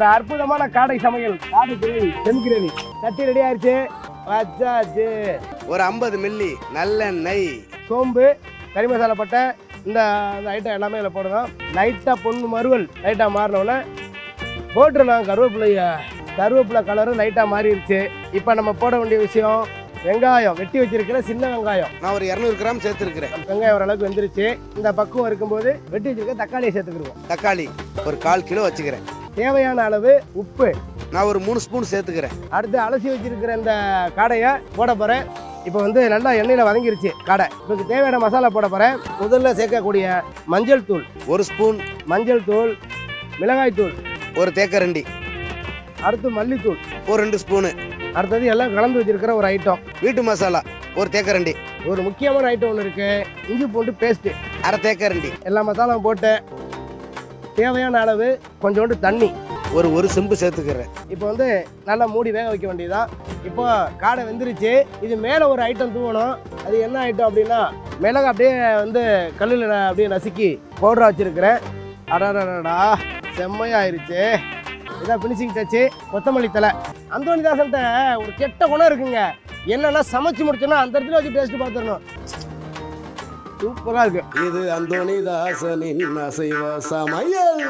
அற்புதமான காடை சமையல் காடை கிரேவி செமிக்ரேவி சட்டி ரெடி ஆயிடுச்சு வச்சாச்சு. ஒரு 50 மில்லி நல்லெண்ணெய், சோம்பு, கறி மசாலா பட்டை, இந்த ஐட்டம் எல்லாமே இதில் போடணும். லைட்டாக பொண்ணு மறுவல் லைட்டாக மாறினோன்னே போட்டுருலாம் கருவேப்பிலை கலரும் லைட்டாக மாறிடுச்சு. இப்போ நம்ம போட வேண்டிய விஷயம் வெங்காயம், வெட்டி வச்சிருக்கிற சின்ன வெங்காயம். நான் ஒரு 200 கிராம் சேர்த்துருக்கிறேன். வெங்காயம் ஓரளவுக்கு வெந்துருச்சு. இந்த பக்குவம் இருக்கும்போது வெட்டி வச்சிருக்க தக்காளியை சேர்த்துக்கிடுவோம். தக்காளி ஒரு 1/4 கிலோ வச்சுக்கிறேன். தேவையான அளவு உப்பு நான் ஒரு 3 ஸ்பூன் சேர்த்துக்கிறேன். அடுத்து அலசி வச்சிருக்கிற இந்த காடையை போட போகிறேன். இப்போ நல்லா எண்ணெயில் வதங்கிருச்சு காடை. இப்போ தேவையான மசாலா போட போகிறேன். முதல்ல சேர்க்கக்கூடிய மஞ்சள் தூள் 1 ஸ்பூன், மஞ்சள் தூள், மிளகாய் தூள், ஒரு தேக்கரண்டி, அடுத்து மல்லித்தூள், ஒரு 2 ஸ்பூனு. அடுத்தது எல்லாம் கலந்து வச்சிருக்கிற ஒரு ஐட்டம் வீட்டு மசாலா ஒரு தேக்கரண்டி. ஒரு முக்கியமான ஐட்டம் ஒன்று இருக்குது, இஞ்சி பூண்டு பேஸ்ட்டு அரை தேக்கரண்டி. எல்லா மசாலாவும் போட்டு தேவையான அளவு கொஞ்சோண்டு தண்ணி ஒரு செம்பு சேர்த்துக்கிறேன். இப்போ நல்லா மூடி வேக வைக்க வேண்டியதுதான். இப்போ காடை வெந்துருச்சு. இது மேலே ஒரு ஐட்டம் தூவணும். அது என்ன ஐட்டம் அப்படின்னா மிளகு அப்படியே கல்லில் அப்படியே நசுக்கி பவுடராக வச்சுருக்கிறேன். அடடா செம்மையாயிருச்சு. இதான் ஃபினிஷிங் டச்சு. கொத்தமல்லி தலை. அந்தோணிதாசன்ட்ட ஒரு கெட்ட குணம் இருக்குங்க. என்னன்னா சமைச்சு முடிச்சோன்னா அந்த இடத்துல வச்சு டேஸ்ட்டு பார்த்துடணும். சூப்பராக இருக்கு. இது அந்தோணிதாசனின் அசைவ சமையல்.